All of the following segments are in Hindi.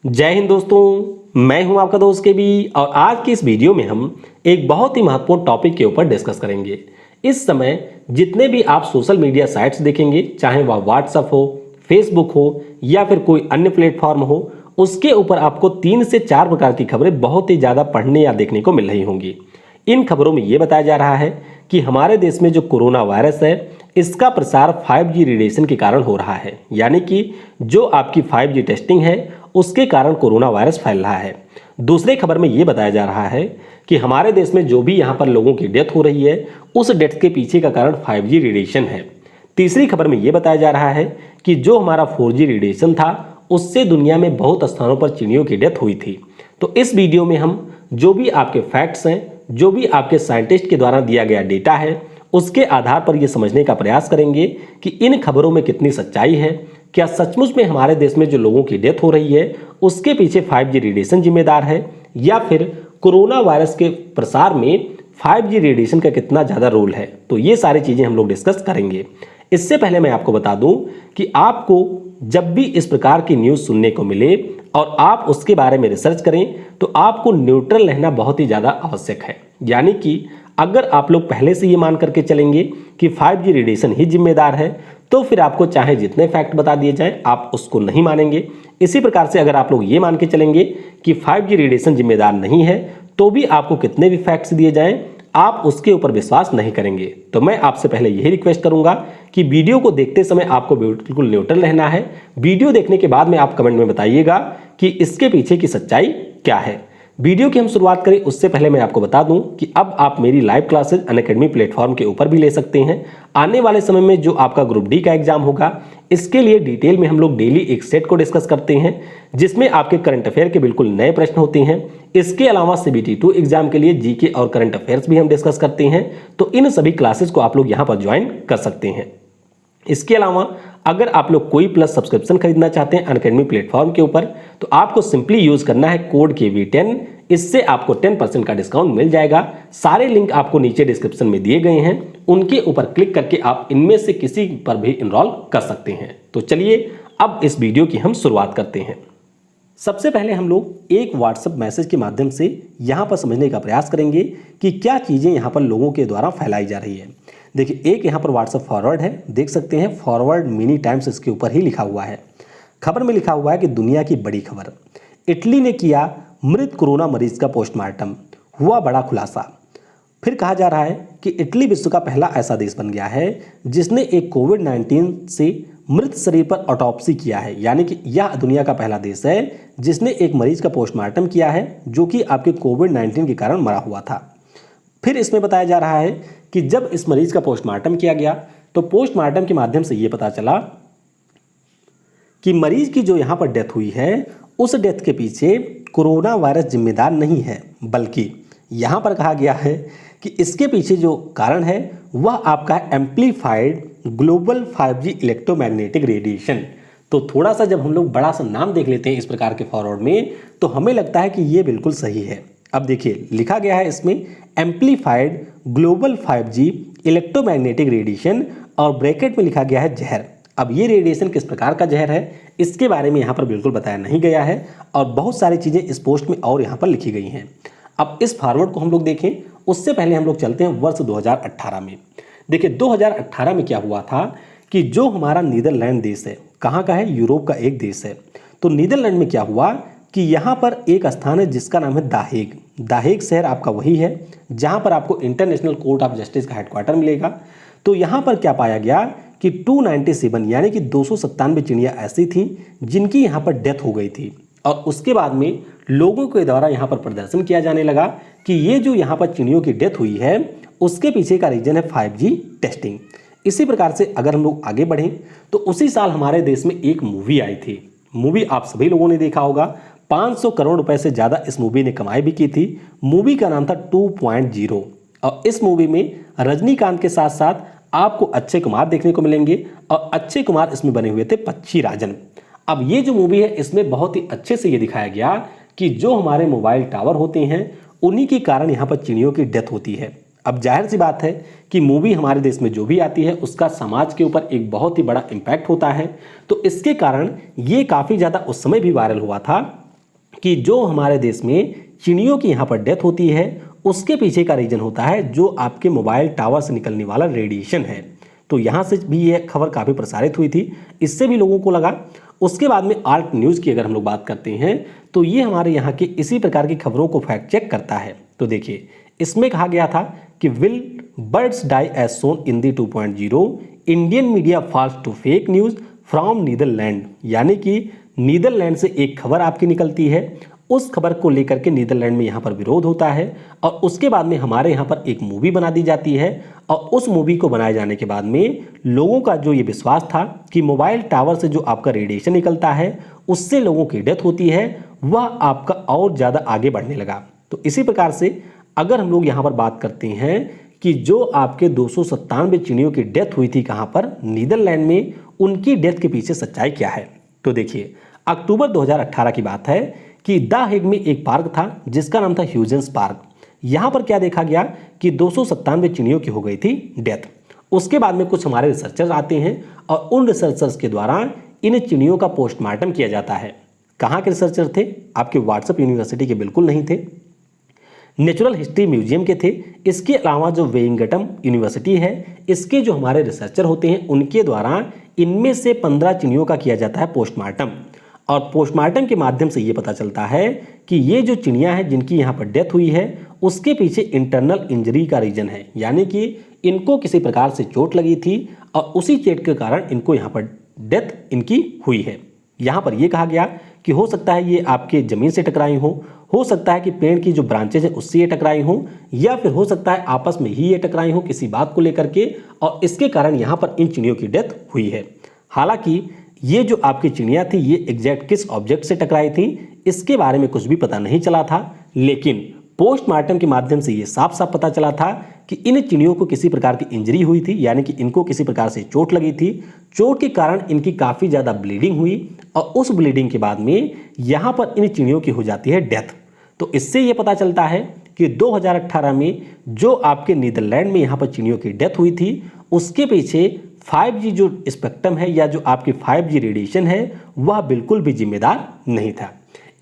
जय हिंद दोस्तों, मैं हूं आपका दोस्त के बी और आज की इस वीडियो में हम एक बहुत ही महत्वपूर्ण टॉपिक के ऊपर डिस्कस करेंगे। इस समय जितने भी आप सोशल मीडिया साइट्स देखेंगे, चाहे वह व्हाट्सएप हो, फेसबुक हो या फिर कोई अन्य प्लेटफॉर्म हो, उसके ऊपर आपको 3 से 4 प्रकार की खबरें बहुत ही ज़्यादा पढ़ने या देखने को मिल रही होंगी। इन खबरों में ये बताया जा रहा है कि हमारे देश में जो कोरोना वायरस है, इसका प्रसार 5G रेडिएशन के कारण हो रहा है, यानी कि जो आपकी 5G टेस्टिंग है उसके कारण कोरोना वायरस फैल रहा है। दूसरे खबर में यह बताया जा रहा है कि हमारे देश में जो भी यहाँ पर लोगों की डेथ हो रही है, उस डेथ के पीछे का कारण 5G रेडिएशन है। तीसरी खबर में यह बताया जा रहा है कि जो हमारा 4G रेडिएशन था, उससे दुनिया में बहुत स्थानों पर चिड़ियों की डेथ हुई थी। तो इस वीडियो में हम जो भी आपके फैक्ट्स हैं, जो भी आपके साइंटिस्ट के द्वारा दिया गया डेटा है, उसके आधार पर यह समझने का प्रयास करेंगे कि इन खबरों में कितनी सच्चाई है। क्या सचमुच में हमारे देश में जो लोगों की डेथ हो रही है उसके पीछे 5G रेडिएशन जिम्मेदार है, या फिर कोरोना वायरस के प्रसार में 5G रेडिएशन का कितना ज़्यादा रोल है। तो ये सारी चीज़ें हम लोग डिस्कस करेंगे। इससे पहले मैं आपको बता दूं कि आपको जब भी इस प्रकार की न्यूज़ सुनने को मिले और आप उसके बारे में रिसर्च करें, तो आपको न्यूट्रल रहना बहुत ही ज़्यादा आवश्यक है। यानी कि अगर आप लोग पहले से ये मान करके चलेंगे कि 5G रेडिएशन ही जिम्मेदार है, तो फिर आपको चाहे जितने फैक्ट बता दिए जाएं, आप उसको नहीं मानेंगे। इसी प्रकार से अगर आप लोग ये मान के चलेंगे कि 5G रेडिएशन जिम्मेदार नहीं है, तो भी आपको कितने भी फैक्ट्स दिए जाएं, आप उसके ऊपर विश्वास नहीं करेंगे। तो मैं आपसे पहले यही रिक्वेस्ट करूंगा कि वीडियो को देखते समय आपको बिल्कुल न्यूट्रल रहना है। वीडियो देखने के बाद में आप कमेंट में बताइएगा कि इसके पीछे की सच्चाई क्या है। वीडियो की हम शुरुआत करें उससे पहले मैं आपको बता दूं कि अब आप मेरी लाइव क्लासेस अनअकैडमी प्लेटफॉर्म के ऊपर भी ले सकते हैं। आने वाले समय में जो आपका ग्रुप डी का एग्जाम होगा, इसके लिए डिटेल में हम लोग डेली एक सेट को डिस्कस करते हैं, जिसमें आपके करंट अफेयर के बिल्कुल नए प्रश्न होते हैं। इसके अलावा CBT2 एग्जाम के लिए जीके और करंट अफेयर्स भी हम डिस्कस करते हैं। तो इन सभी क्लासेस को आप लोग यहाँ पर ज्वाइन कर सकते हैं। इसके अलावा अगर आप लोग कोई प्लस सब्सक्रिप्शन खरीदना चाहते हैं अनअकैडमी प्लेटफॉर्म के ऊपर, तो आपको सिंपली यूज करना है कोड KB10। इससे आपको 10% का डिस्काउंट मिल जाएगा। सारे लिंक आपको नीचे डिस्क्रिप्शन में दिए गए हैं, उनके ऊपर क्लिक करके आप इनमें से किसी पर भी इनरोल कर सकते हैं। तो चलिए अब इस वीडियो की हम शुरुआत करते हैं। सबसे पहले हम लोग एक व्हाट्सएप मैसेज के माध्यम से यहाँ पर समझने का प्रयास करेंगे कि क्या चीज़ें यहाँ पर लोगों के द्वारा फैलाई जा रही है। देखिए, एक यहाँ पर व्हाट्सएप फॉरवर्ड है, देख सकते हैं फॉरवर्ड मिनी टाइम्स इसके ऊपर ही लिखा हुआ है। खबर में लिखा हुआ है कि दुनिया की बड़ी खबर, इटली ने किया मृत कोरोना मरीज का पोस्टमार्टम, हुआ बड़ा खुलासा। फिर कहा जा रहा है कि इटली विश्व का पहला ऐसा देश बन गया है जिसने एक कोविड-19 से मृत शरीर पर ऑटोप्सी किया है। यानी कि यह दुनिया का पहला देश है जिसने एक मरीज का पोस्टमार्टम किया है जो कि आपके कोविड-19 के कारण मरा हुआ था। फिर इसमें बताया जा रहा है कि जब इस मरीज का पोस्टमार्टम किया गया, तो पोस्टमार्टम के माध्यम से यह पता चला कि मरीज की जो यहाँ पर डेथ हुई है, उस डेथ के पीछे कोरोना वायरस जिम्मेदार नहीं है, बल्कि यहाँ पर कहा गया है कि इसके पीछे जो कारण है वह आपका amplified global 5G electromagnetic radiation. तो थोड़ा सा जब हम लोग बड़ा सा नाम देख लेते हैं इस प्रकार के फॉरवर्ड में, तो हमें लगता है कि ये बिल्कुल सही है। अब देखिए, लिखा गया है इसमें amplified global 5G electromagnetic radiation और ब्रैकेट में लिखा गया है जहर। अब ये रेडिएशन किस प्रकार का जहर है, इसके बारे में यहाँ पर बिल्कुल बताया नहीं गया है और बहुत सारी चीज़ें इस पोस्ट में और यहाँ पर लिखी गई हैं। अब इस फॉरवर्ड को हम लोग देखें उससे पहले हम लोग चलते हैं वर्ष 2018 में। देखिए, 2018 में क्या हुआ था कि जो हमारा नीदरलैंड देश है, कहाँ का है, यूरोप का एक देश है। तो नीदरलैंड में क्या हुआ कि यहाँ पर एक स्थान है जिसका नाम है दाहेग। दाहेग शहर आपका वही है जहाँ पर आपको इंटरनेशनल कोर्ट ऑफ जस्टिस का हेडक्वार्टर मिलेगा। तो यहाँ पर क्या पाया गया कि 297 यानी कि 297 चिड़िया ऐसी थी जिनकी यहाँ पर डेथ हो गई थी। और उसके बाद में लोगों के द्वारा यहाँ पर प्रदर्शन किया जाने लगा कि ये जो यहाँ पर चिड़ियों की डेथ हुई है, उसके पीछे का रीजन है 5G टेस्टिंग। इसी प्रकार से अगर हम लोग आगे बढ़ें, तो उसी साल हमारे देश में एक मूवी आई थी। मूवी आप सभी लोगों ने देखा होगा, 500 करोड़ रुपए से ज़्यादा इस मूवी ने कमाई भी की थी। मूवी का नाम था 2.0 और इस मूवी में रजनीकांत के साथ साथ आपको अक्षय कुमार देखने को मिलेंगे और अक्षय कुमार इसमें बने हुए थे पच्छी राजन। अब ये जो मूवी है, इसमें बहुत ही अच्छे से ये दिखाया गया कि जो हमारे मोबाइल टावर होते हैं, उन्हीं के कारण यहाँ पर चिड़ियों की डेथ होती है। अब जाहिर सी बात है कि मूवी हमारे देश में जो भी आती है उसका समाज के ऊपर एक बहुत ही बड़ा इम्पैक्ट होता है। तो इसके कारण ये काफ़ी ज़्यादा उस समय भी वायरल हुआ था कि जो हमारे देश में चिड़ियों की यहाँ पर डेथ होती है उसके पीछे का रीजन होता है जो आपके मोबाइल टावर से निकलने वाला रेडिएशन है। तो यहाँ से भी यह खबर काफ़ी प्रसारित हुई थी, इससे भी लोगों को लगा। उसके बाद में आल्ट न्यूज़ की अगर हम लोग बात करते हैं तो ये हमारे यहाँ के इसी प्रकार की खबरों को फैक्ट चेक करता है। तो देखिए, इसमें कहा गया था कि will birds die as soon in the 2.0 Indian media falls to fake news from Netherland. यानी कि नीदरलैंड से एक खबर आपकी निकलती है, उस खबर को लेकर के नीदरलैंड में यहाँ पर विरोध होता है और उसके बाद में हमारे यहाँ पर एक मूवी बना दी जाती है और उस मूवी को बनाए जाने के बाद में लोगों का जो ये विश्वास था कि मोबाइल टावर से जो आपका रेडिएशन निकलता है उससे लोगों की डेथ होती है, वह आपका और ज़्यादा आगे बढ़ने लगा। तो इसी प्रकार से अगर हम लोग यहाँ पर बात करते हैं कि जो आपके 297 चिड़ियों की डेथ हुई थी कहाँ पर, नीदरलैंड में, उनकी डेथ के पीछे सच्चाई क्या है। तो देखिए, अक्टूबर 2018 की बात है कि द हेग में एक पार्क था जिसका नाम था ह्यूजेंस पार्क। यहाँ पर क्या देखा गया कि 297 चिड़ियों की हो गई थी डेथ। उसके बाद में कुछ हमारे रिसर्चर्स आते हैं और उन रिसर्चर्स के द्वारा इन चिड़ियों का पोस्टमार्टम किया जाता है। कहाँ के रिसर्चर थे? आपके व्हाट्सएप यूनिवर्सिटी के बिल्कुल नहीं थे, नेचुरल हिस्ट्री म्यूजियम के थे। इसके अलावा जो वेलिंगटन यूनिवर्सिटी है, इसके जो हमारे रिसर्चर होते हैं उनके द्वारा इनमें से 15 चिड़ियों का किया जाता है पोस्टमार्टम। और पोस्टमार्टम के माध्यम से ये पता चलता है कि ये जो चिड़ियाँ हैं जिनकी यहाँ पर डेथ हुई है उसके पीछे इंटरनल इंजरी का रीजन है, यानी कि इनको किसी प्रकार से चोट लगी थी और उसी चोट के कारण इनको यहाँ पर डेथ इनकी हुई है। यहाँ पर यह कहा गया कि हो सकता है ये आपके ज़मीन से टकराई हो सकता है कि पेड़ की जो ब्रांचेज है उससे ये टकराई हो, या फिर हो सकता है आपस में ही ये टकराई हो किसी बात को लेकर के, और इसके कारण यहाँ पर इन चिड़ियों की डेथ हुई है। हालांकि ये जो आपकी चिड़िया थी ये एग्जैक्ट किस ऑब्जेक्ट से टकराई थी इसके बारे में कुछ भी पता नहीं चला था, लेकिन पोस्टमार्टम के माध्यम से ये साफ साफ पता चला था कि इन चिड़ियों को किसी प्रकार की इंजरी हुई थी, यानी कि इनको किसी प्रकार से चोट लगी थी। चोट के कारण इनकी काफ़ी ज़्यादा ब्लीडिंग हुई और उस ब्लीडिंग के बाद में यहाँ पर इन चिड़ियों की हो जाती है डेथ। तो इससे ये पता चलता है कि 2018 में जो आपके नीदरलैंड में यहाँ पर चिड़ियों की डेथ हुई थी उसके पीछे 5G जो स्पेक्ट्रम है या जो आपकी 5G रेडिएशन है वह बिल्कुल भी जिम्मेदार नहीं था।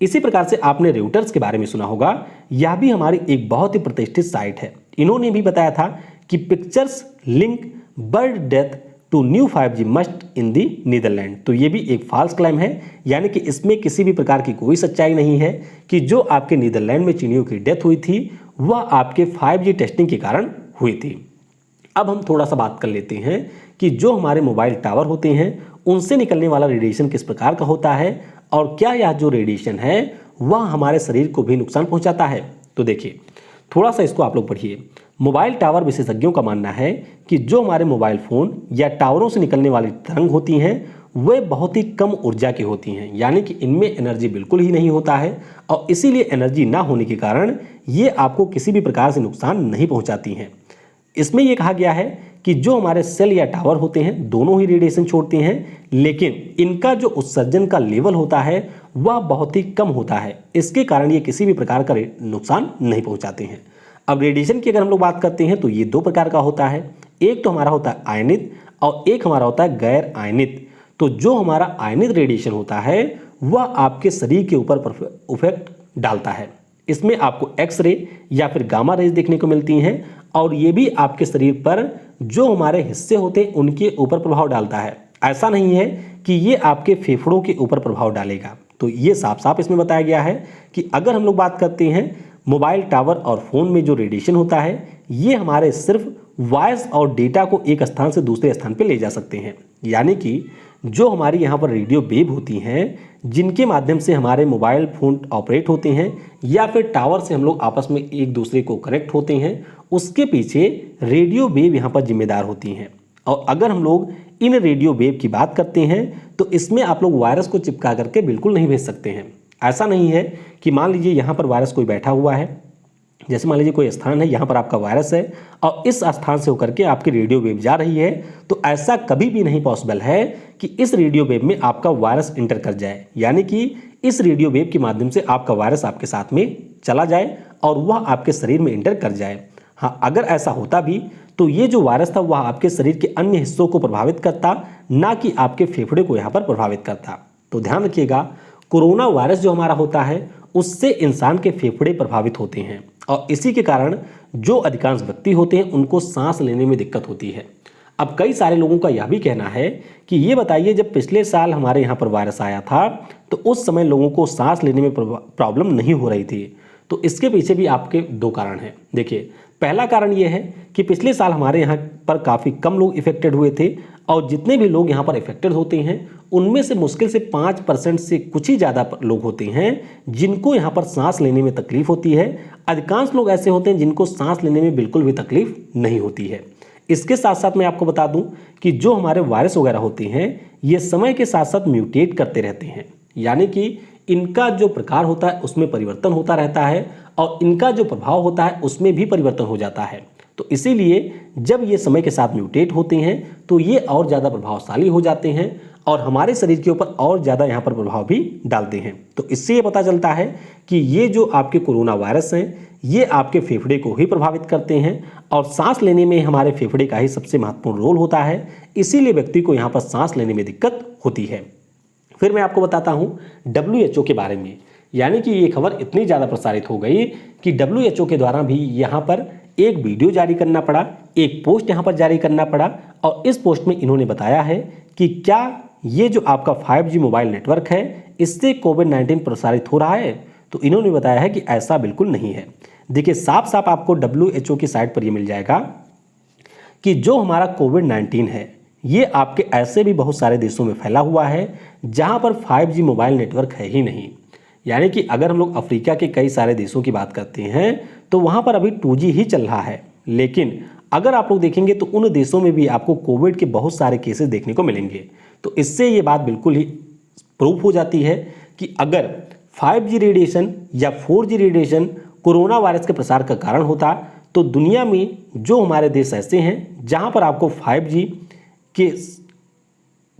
इसी प्रकार से आपने रेउटर्स के बारे में सुना होगा, यह भी हमारी एक बहुत ही प्रतिष्ठित साइट है। इन्होंने भी बताया था कि pictures link bird death to new 5G mast in the Netherland. तो ये भी एक फॉल्स क्लेम है, यानी कि इसमें किसी भी प्रकार की कोई सच्चाई नहीं है कि जो आपके नीदरलैंड में चिड़ियों की डेथ हुई थी वह आपके 5G टेस्टिंग के कारण हुई थी। अब हम थोड़ा सा बात कर लेते हैं कि जो हमारे मोबाइल टावर होते हैं उनसे निकलने वाला रेडिएशन किस प्रकार का होता है और क्या यह जो रेडिएशन है वह हमारे शरीर को भी नुकसान पहुंचाता है। तो देखिए, थोड़ा सा इसको आप लोग पढ़िए। मोबाइल टावर विशेषज्ञों का मानना है कि जो हमारे मोबाइल फ़ोन या टावरों से निकलने वाली तरंग होती हैं वे बहुत ही कम ऊर्जा की होती हैं, यानी कि इनमें एनर्जी बिल्कुल ही नहीं होता है और इसीलिए एनर्जी ना होने के कारण ये आपको किसी भी प्रकार से नुकसान नहीं पहुंचाती हैं। इसमें यह कहा गया है कि जो हमारे सेल या टावर होते हैं दोनों ही रेडिएशन छोड़ते हैं, लेकिन इनका जो उत्सर्जन का लेवल होता है वह बहुत ही कम होता है। इसके कारण ये किसी भी प्रकार का नुकसान नहीं पहुंचाते हैं। अब रेडिएशन की अगर हम लोग बात करते हैं तो ये दो प्रकार का होता है। एक तो हमारा होता है आयनित और एक हमारा होता है गैर आयनित। तो जो हमारा आयनित रेडिएशन होता है वह आपके शरीर के ऊपर इफेक्ट डालता है। इसमें आपको एक्स रे या फिर गामा रेज देखने को मिलती हैं और ये भी आपके शरीर पर जो हमारे हिस्से होते हैं उनके ऊपर प्रभाव डालता है। ऐसा नहीं है कि ये आपके फेफड़ों के ऊपर प्रभाव डालेगा। तो ये साफ साफ इसमें बताया गया है कि अगर हम लोग बात करते हैं मोबाइल टावर और फ़ोन में जो रेडिएशन होता है ये हमारे सिर्फ वॉइस और डेटा को एक स्थान से दूसरे स्थान पर ले जा सकते हैं, यानी कि जो हमारी यहाँ पर रेडियो वेव होती हैं जिनके माध्यम से हमारे मोबाइल फ़ोन ऑपरेट होते हैं या फिर टावर से हम लोग आपस में एक दूसरे को कनेक्ट होते हैं, उसके पीछे रेडियो वेव यहाँ पर जिम्मेदार होती हैं। और अगर हम लोग इन रेडियो वेव की बात करते हैं तो इसमें आप लोग वायरस को चिपका करके बिल्कुल नहीं भेज सकते हैं। ऐसा नहीं है कि मान लीजिए यहाँ पर वायरस कोई बैठा हुआ है, जैसे मान लीजिए कोई स्थान है यहाँ पर आपका वायरस है और इस स्थान से होकर के आपकी रेडियो वेव जा रही है, तो ऐसा कभी भी नहीं पॉसिबल है कि इस रेडियो वेव में आपका वायरस इंटर कर जाए, यानी कि इस रेडियो वेव के माध्यम से आपका वायरस आपके साथ में चला जाए और वह आपके शरीर में इंटर कर जाए। हाँ, अगर ऐसा होता भी तो ये जो वायरस था वह आपके शरीर के अन्य हिस्सों को प्रभावित करता, ना कि आपके फेफड़े को यहाँ पर प्रभावित करता। तो ध्यान रखिएगा, कोरोना वायरस जो हमारा होता है उससे इंसान के फेफड़े प्रभावित होते हैं और इसी के कारण जो अधिकांश व्यक्ति होते हैं उनको सांस लेने में दिक्कत होती है। अब कई सारे लोगों का यह भी कहना है कि ये बताइए, जब पिछले साल हमारे यहाँ पर वायरस आया था तो उस समय लोगों को सांस लेने में प्रॉब्लम नहीं हो रही थी। तो इसके पीछे भी आपके दो कारण हैं। देखिए, पहला कारण ये है कि पिछले साल हमारे यहाँ पर काफ़ी कम लोग इफेक्टेड हुए थे और जितने भी लोग यहाँ पर इफेक्टेड होते हैं उनमें से मुश्किल से 5% से कुछ ही ज़्यादा लोग होते हैं जिनको यहाँ पर सांस लेने में तकलीफ होती है। अधिकांश लोग ऐसे होते हैं जिनको सांस लेने में बिल्कुल भी तकलीफ नहीं होती है। इसके साथ साथ मैं आपको बता दूं कि जो हमारे वायरस वगैरह होते हैं ये समय के साथ साथ म्यूटेट करते रहते हैं, यानी कि इनका जो प्रकार होता है उसमें परिवर्तन होता रहता है और इनका जो प्रभाव होता है उसमें भी परिवर्तन हो जाता है। तो इसीलिए जब ये समय के साथ म्यूटेट होते हैं तो ये और ज़्यादा प्रभावशाली हो जाते हैं और हमारे शरीर के ऊपर और ज़्यादा यहाँ पर प्रभाव भी डालते हैं। तो इससे ये पता चलता है कि ये जो आपके कोरोना वायरस हैं ये आपके फेफड़े को ही प्रभावित करते हैं और सांस लेने में हमारे फेफड़े का ही सबसे महत्वपूर्ण रोल होता है, इसीलिए व्यक्ति को यहाँ पर सांस लेने में दिक्कत होती है। फिर मैं आपको बताता हूँ WHO के बारे में, यानी कि ये खबर इतनी ज़्यादा प्रसारित हो गई कि WHO के द्वारा भी यहाँ पर एक वीडियो जारी करना पड़ा, एक पोस्ट यहाँ पर जारी करना पड़ा और इस पोस्ट में इन्होंने बताया है कि क्या ये जो आपका 5G मोबाइल नेटवर्क है इससे कोविड-19 प्रसारित हो रहा है। तो इन्होंने बताया है कि ऐसा बिल्कुल नहीं है। देखिए, साफ साफ आपको WHO की साइट पर ये मिल जाएगा कि जो हमारा कोविड-19 है ये आपके ऐसे भी बहुत सारे देशों में फैला हुआ है जहां पर 5G मोबाइल नेटवर्क है ही नहीं। यानी कि अगर हम लोग अफ्रीका के कई सारे देशों की बात करते हैं तो वहां पर अभी 2G ही चल रहा है, लेकिन अगर आप लोग देखेंगे तो उन देशों में भी आपको कोविड के बहुत सारे केसेस देखने को मिलेंगे। तो इससे ये बात बिल्कुल ही प्रूफ हो जाती है कि अगर 5G रेडिएशन या 4G रेडिएशन कोरोना वायरस के प्रसार का कारण होता तो दुनिया में जो हमारे देश ऐसे हैं जहां पर आपको 5G के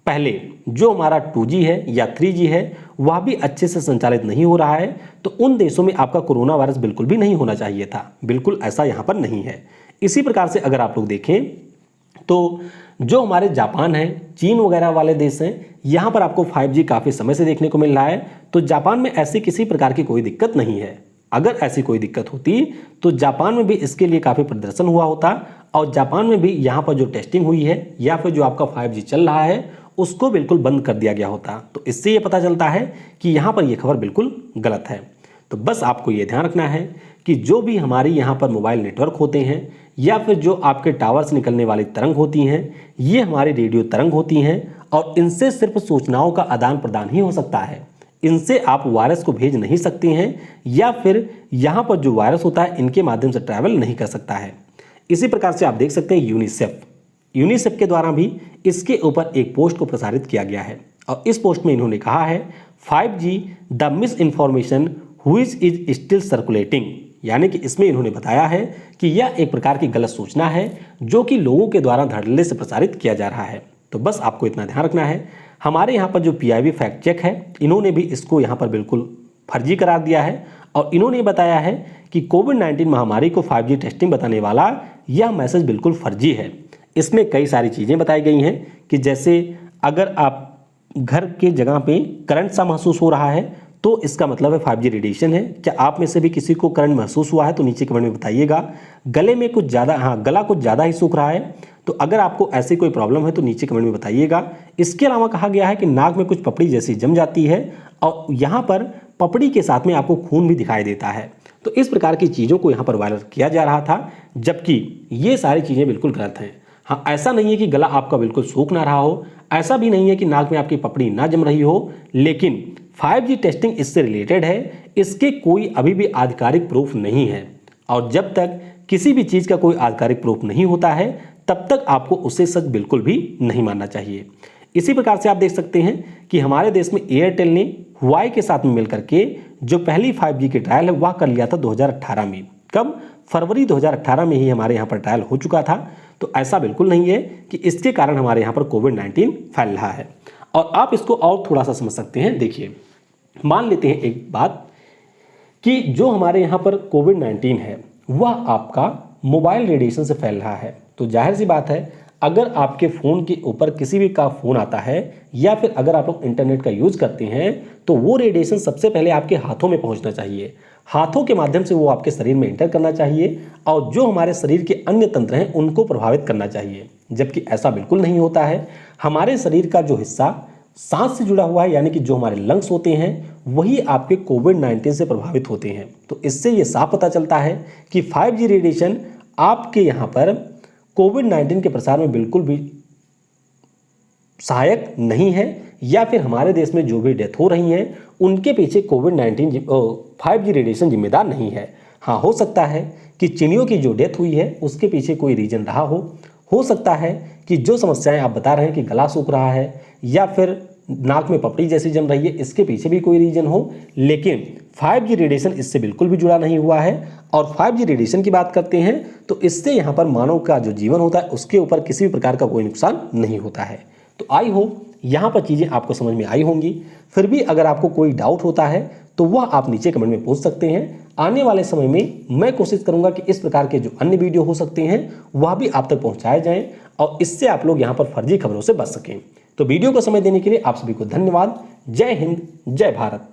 पहले जो हमारा 2G है या 3G है वह भी अच्छे से संचालित नहीं हो रहा है, तो उन देशों में आपका कोरोना वायरस बिल्कुल भी नहीं होना चाहिए था। बिल्कुल ऐसा यहाँ पर नहीं है। इसी प्रकार से अगर आप लोग देखें तो जो हमारे जापान है, चीन वगैरह वाले देश हैं, यहाँ पर आपको 5G काफ़ी समय से देखने को मिल रहा है। तो जापान में ऐसी किसी प्रकार की कोई दिक्कत नहीं है। अगर ऐसी कोई दिक्कत होती तो जापान में भी इसके लिए काफ़ी प्रदर्शन हुआ होता और जापान में भी यहाँ पर जो टेस्टिंग हुई है या फिर जो आपका 5G चल रहा है उसको बिल्कुल बंद कर दिया गया होता। तो इससे ये पता चलता है कि यहाँ पर ये खबर बिल्कुल गलत है। तो बस आपको ये ध्यान रखना है कि जो भी हमारी यहाँ पर मोबाइल नेटवर्क होते हैं या फिर जो आपके टावर से निकलने वाली तरंग होती हैं ये हमारी रेडियो तरंग होती हैं और इनसे सिर्फ सूचनाओं का आदान प्रदान ही हो सकता है। इनसे आप वायरस को भेज नहीं सकते हैं या फिर यहाँ पर जो वायरस होता है इनके माध्यम से ट्रैवल नहीं कर सकता है। इसी प्रकार से आप देख सकते हैं यूनिसेफ के द्वारा भी इसके ऊपर एक पोस्ट को प्रसारित किया गया है और इस पोस्ट में इन्होंने कहा है 5G the miss information which is still circulating, यानी कि इसमें इन्होंने बताया है कि यह एक प्रकार की गलत सूचना है जो कि लोगों के द्वारा धड़ल्ले से प्रसारित किया जा रहा है। तो बस आपको इतना ध्यान रखना है। हमारे यहाँ पर जो PIB फैक्ट चेक है इन्होंने भी इसको यहाँ पर बिल्कुल फर्जी करार दिया है और इन्होंने बताया है कि कोविड-19 महामारी को 5G टेस्टिंग बताने वाला यह मैसेज बिल्कुल फर्जी है। इसमें कई सारी चीज़ें बताई गई हैं कि जैसे अगर आप घर के जगह पे करंट सा महसूस हो रहा है तो इसका मतलब है 5G रेडिएशन है। क्या आप में से भी किसी को करंट महसूस हुआ है तो नीचे कमेंट में बताइएगा। गले में कुछ ज़्यादा गला कुछ ज़्यादा ही सूख रहा है तो अगर आपको ऐसी कोई प्रॉब्लम है तो नीचे कमेंट में बताइएगा। इसके अलावा कहा गया है कि नाक में कुछ पपड़ी जैसी जम जाती है और यहाँ पर पपड़ी के साथ में आपको खून भी दिखाई देता है। तो इस प्रकार की चीज़ों को यहाँ पर वायरल किया जा रहा था, जबकि ये सारी चीज़ें बिल्कुल गलत हैं। हाँ, ऐसा नहीं है कि गला आपका बिल्कुल सूख ना रहा हो, ऐसा भी नहीं है कि नाक में आपकी पपड़ी ना जम रही हो, लेकिन 5G टेस्टिंग इससे रिलेटेड है, इसके कोई अभी भी आधिकारिक प्रूफ नहीं है और जब तक किसी भी चीज़ का कोई आधिकारिक प्रूफ नहीं होता है तब तक आपको उसे सच बिल्कुल भी नहीं मानना चाहिए। इसी प्रकार से आप देख सकते हैं कि हमारे देश में एयरटेल ने हुआई के साथ में मिलकर के जो पहली 5G की ट्रायल है वह कर लिया था 2018 में। कब? फरवरी 2018 में ही हमारे यहाँ पर ट्रायल हो चुका था। तो ऐसा बिल्कुल नहीं है कि इसके कारण हमारे यहाँ पर कोविड-19 फैल रहा है। और आप इसको और थोड़ा सा समझ सकते हैं। देखिए, मान लेते हैं एक बात कि जो हमारे यहाँ पर कोविड-19 है वह आपका मोबाइल रेडिएशन से फैल रहा है। तो जाहिर सी बात है अगर आपके फ़ोन के ऊपर किसी भी का फ़ोन आता है या फिर अगर आप लोग इंटरनेट का यूज़ करते हैं तो वो रेडिएशन सबसे पहले आपके हाथों में पहुंचना चाहिए। हाथों के माध्यम से वो आपके शरीर में एंटर करना चाहिए और जो हमारे शरीर के अन्य तंत्र हैं उनको प्रभावित करना चाहिए, जबकि ऐसा बिल्कुल नहीं होता है। हमारे शरीर का जो हिस्सा सांस से जुड़ा हुआ है, यानी कि जो हमारे लंग्स होते हैं, वही आपके कोविड-19 से प्रभावित होते हैं। तो इससे ये साफ पता चलता है कि 5G रेडिएशन आपके यहाँ पर कोविड-19 के प्रसार में बिल्कुल भी सहायक नहीं है, या फिर हमारे देश में जो भी डेथ हो रही हैं उनके पीछे कोविड-19 5G रेडिएशन जिम्मेदार नहीं है। हाँ, हो सकता है कि चिड़ियों की जो डेथ हुई है उसके पीछे कोई रीजन रहा हो सकता है कि जो समस्याएं आप बता रहे हैं कि गला सूख रहा है या फिर नाक में पपड़ी जैसी जम रही है, इसके पीछे भी कोई रीजन हो, लेकिन 5G रेडिएशन इससे बिल्कुल भी जुड़ा नहीं हुआ है। और 5G रेडिएशन की बात करते हैं तो इससे यहाँ पर मानव का जो जीवन होता है उसके ऊपर किसी भी प्रकार का कोई नुकसान नहीं होता है। तो आई होप यहाँ पर चीज़ें आपको समझ में आई होंगी। फिर भी अगर आपको कोई डाउट होता है तो वह आप नीचे कमेंट में पूछ सकते हैं। आने वाले समय में मैं कोशिश करूंगा कि इस प्रकार के जो अन्य वीडियो हो सकते हैं वह भी आप तक पहुंचाए जाएं और इससे आप लोग यहाँ पर फर्जी खबरों से बच सकें। तो वीडियो को समय देने के लिए आप सभी को धन्यवाद। जय हिंद, जय भारत।